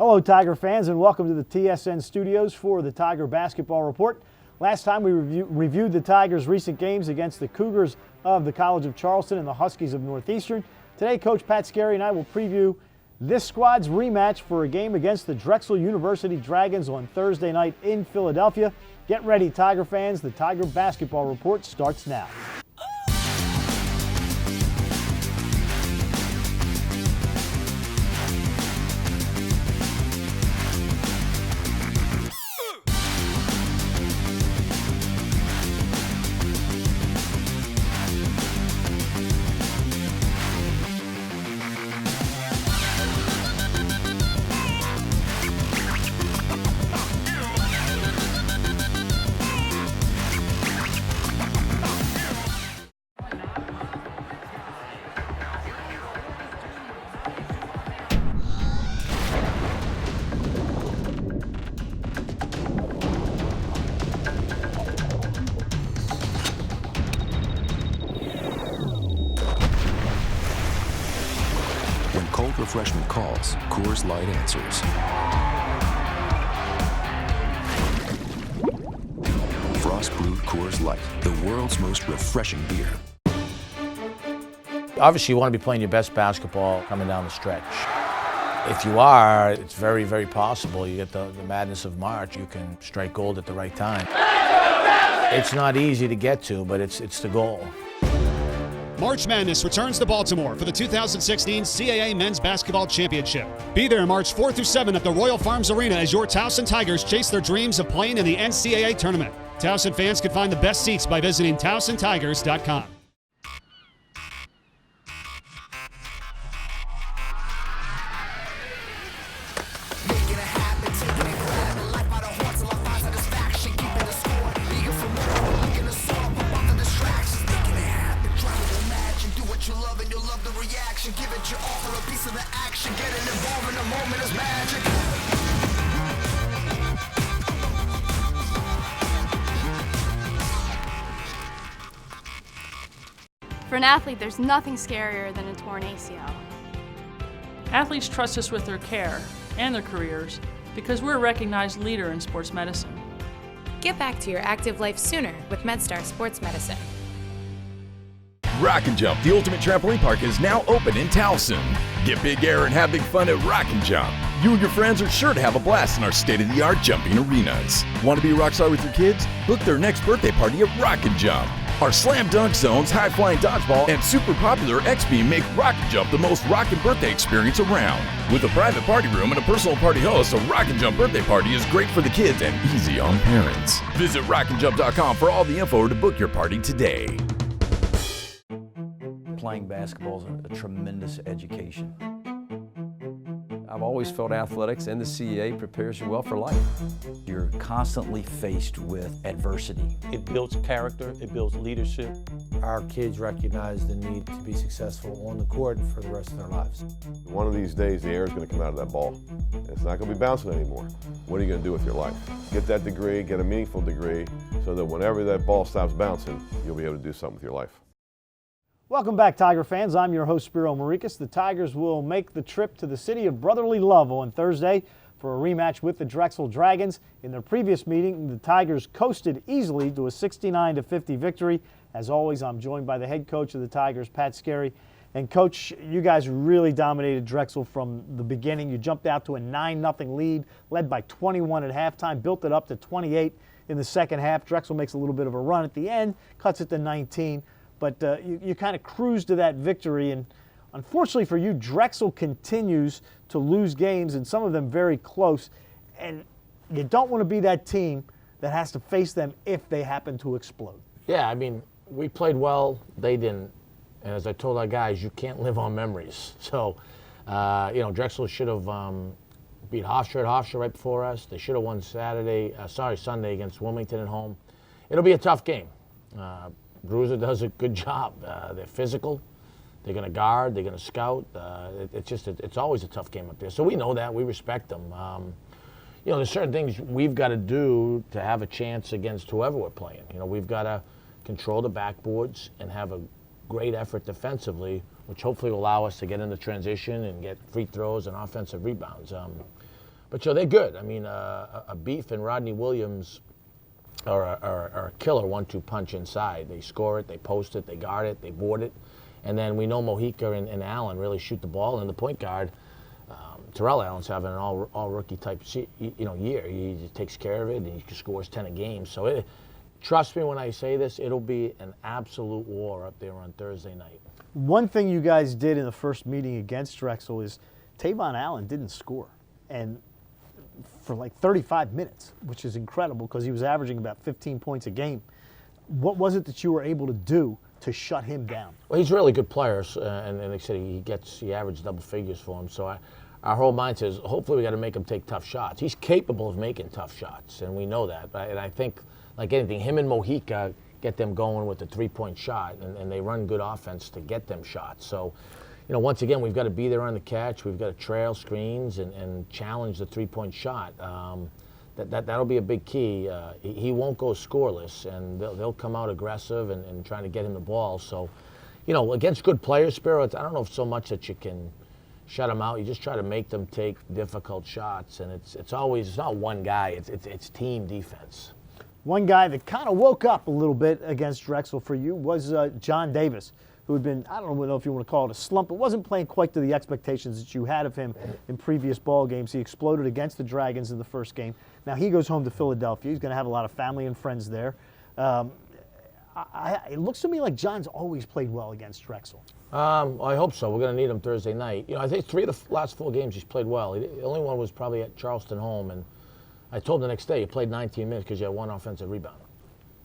Hello, Tiger fans, and welcome to the TSN studios for the Tiger Basketball Report. Last time we reviewed the Tigers' recent games against the Cougars of the College of Charleston and the Huskies of Northeastern. Today, Coach Pat Skerry and I will preview this squad's rematch for a game against the Drexel University Dragons on Thursday night in Philadelphia. Get ready, Tiger fans. The Tiger Basketball Report starts now. Cold refreshment calls, Coors Light answers. Frost brewed Coors Light, the world's most refreshing beer. Obviously, you want to be playing your best basketball coming down the stretch. If you are, it's very, very possible. You get the madness of March, you can strike gold at the right time. It's not easy to get to, but it's the goal. March Madness returns to Baltimore for the 2016 CAA Men's Basketball Championship. Be there March 4th through 7th at the Royal Farms Arena as your Towson Tigers chase their dreams of playing in the NCAA tournament. Towson fans can find the best seats by visiting TowsonTigers.com. Give it your all for a piece of the action. Getting involved in the moment is magic. For an athlete, there's nothing scarier than a torn ACL. Athletes trust us with their care and their careers because we're a recognized leader in sports medicine. Get back to your active life sooner with MedStar Sports Medicine. Rock and Jump, the ultimate trampoline park, is now open in Towson. Get big air and have big fun at Rock and Jump. You and your friends are sure to have a blast in our state-of-the-art jumping arenas. Want to be a rock star with your kids? Book their next birthday party at Rock and Jump. Our slam dunk zones, high-flying dodgeball, and super popular X-Beam make Rock and Jump the most rockin' birthday experience around. With a private party room and a personal party host, a Rock and Jump birthday party is great for the kids and easy on parents. Visit rockandjump.com for all the info to book your party today. Playing basketball is a tremendous education. I've always felt athletics and the CAA prepares you well for life. You're constantly faced with adversity. It builds character, it builds leadership. Our kids recognize the need to be successful on the court for the rest of their lives. One of these days, the air is going to come out of that ball. It's not going to be bouncing anymore. What are you going to do with your life? Get that degree, get a meaningful degree, so that whenever that ball stops bouncing, you'll be able to do something with your life. Welcome back, Tiger fans. I'm your host, Spiro Morekas. The Tigers will make the trip to the city of brotherly love on Thursday for a rematch with the Drexel Dragons. In their previous meeting, the Tigers coasted easily to a 69-50 victory. As always, I'm joined by the head coach of the Tigers, Pat Skerry. And Coach, you guys really dominated Drexel from the beginning. You jumped out to a 9-0 lead, led by 21 at halftime, built it up to 28 in the second half. Drexel makes a little bit of a run at the end, cuts it to 19. But you kind of cruise to that victory, and unfortunately for you, Drexel continues to lose games, and some of them very close, and you don't want to be that team that has to face them if they happen to explode. Yeah, I mean, we played well, they didn't, and as I told our guys, you can't live on memories. So, Drexel should have beat Hofstra right before us. They should have won Sunday against Wilmington at home. It'll be a tough game. Bruiser does a good job. They're physical. They're going to guard. They're going to scout. It's always a tough game up there. So we know that. We respect them. There's certain things we've got to do to have a chance against whoever we're playing. We've got to control the backboards and have a great effort defensively, which hopefully will allow us to get into transition and get free throws and offensive rebounds. But they're good. I mean, a Beef and Rodney Williams are a killer 1-2 punch inside. They score it, they post it, they guard it, they board it. And then we know Mojica and Allen really shoot the ball. And the point guard, Terrell Allen's having an all rookie type year. He just takes care of it, and he scores 10 a game. So trust me when I say this, it'll be an absolute war up there on Thursday night. One thing you guys did in the first meeting against Drexel is Tavon Allen didn't score, and for like 35 minutes, which is incredible because he was averaging about 15 points a game. What was it that you were able to do to shut him down? Well, he's a really good player, and like I said, he averaged double figures for him. So our whole mindset is hopefully we got to make him take tough shots. He's capable of making tough shots, and we know that. And I think, like anything, him and Mojica get them going with the three-point shot, and they run good offense to get them shots. So, once again, we've got to be there on the catch. We've got to trail screens and challenge the three-point shot. That'll be a big key. He won't go scoreless, and they'll come out aggressive and trying to get him the ball. So, against good players, Spiro, I don't know if so much that you can shut them out. You just try to make them take difficult shots, and it's not one guy. It's team defense. One guy that kind of woke up a little bit against Drexel for you was John Davis, who had been, I don't know if you want to call it a slump, but wasn't playing quite to the expectations that you had of him in previous ball games. He exploded against the Dragons in the first game. Now he goes home to Philadelphia. He's going to have a lot of family and friends there. It looks to me like John's always played well against Drexel. I hope so. We're going to need him Thursday night. I think 3 of the last 4 games he's played well. The only one was probably at Charleston home, and I told him the next day you played 19 minutes because you had 1 offensive rebound.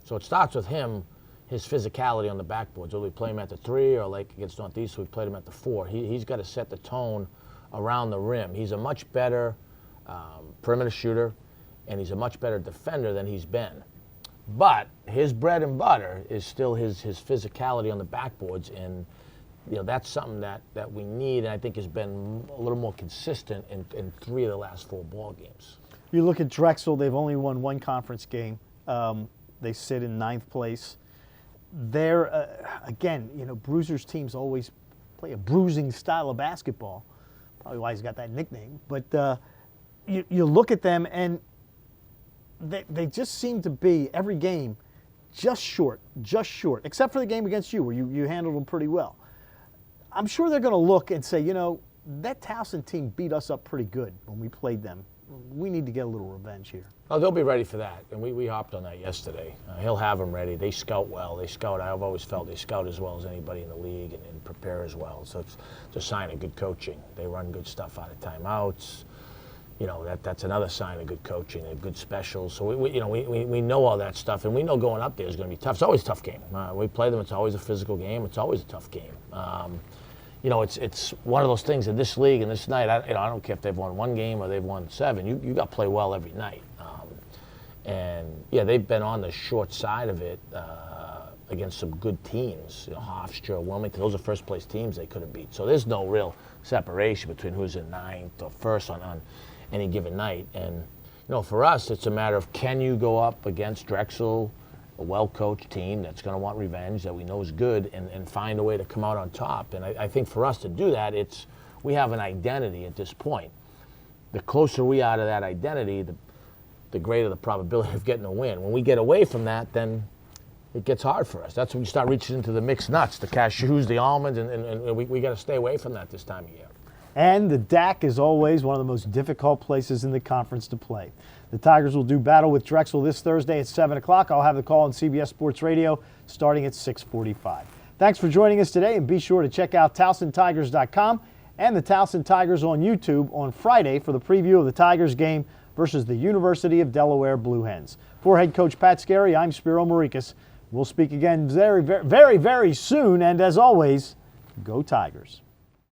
So it starts with him, his physicality on the backboards. Whether we play him at the 3 or like against Northeast, we played him at the 4. He's got to set the tone around the rim. He's a much better perimeter shooter, and he's a much better defender than he's been. But his bread and butter is still his physicality on the backboards, and that's something that we need, and I think has been a little more consistent in 3 of the last 4 ball games. You look at Drexel, they've only won 1 conference game. They sit in 9th place. They're, again, Bruiser's teams always play a bruising style of basketball. Probably why he's got that nickname. But you look at them, and they just seem to be, every game, just short, except for the game against you where you handled them pretty well. I'm sure they're going to look and say, that Towson team beat us up pretty good when we played them. We need to get a little revenge here. Oh, they'll be ready for that, and we hopped on that yesterday. He'll have them ready. They scout well. I've always felt they scout as well as anybody in the league and prepare as well. So it's a sign of good coaching. They run good stuff out of timeouts. That's another sign of good coaching. They have good specials. So we know all that stuff, and we know going up there is going to be tough. It's always a tough game. We play them. It's always a physical game. It's always a tough game. It's one of those things in this league and this night. I don't care if they've won 1 game or they've won 7. You got to play well every night. They've been on the short side of it against some good teams. Hofstra, Wilmington. Those are first place teams they could have beat. So there's no real separation between who's in 9th or 1st on any given night. And for us, it's a matter of can you go up against Drexel, a well-coached team that's going to want revenge, that we know is good, and find a way to come out on top. And I think for us to do that, we have an identity at this point. The closer we are to that identity, the greater the probability of getting a win. When we get away from that, then it gets hard for us. That's when you start reaching into the mixed nuts, the cashews, the almonds, and we got to stay away from that this time of year. And the DAC is always one of the most difficult places in the conference to play. The Tigers will do battle with Drexel this Thursday at 7 o'clock. I'll have the call on CBS Sports Radio starting at 6:45. Thanks for joining us today, and be sure to check out TowsonTigers.com and the Towson Tigers on YouTube on Friday for the preview of the Tigers game versus the University of Delaware Blue Hens. For head coach Pat Skerry, I'm Spiro Morekas. We'll speak again very, very, very, very soon, and as always, go Tigers.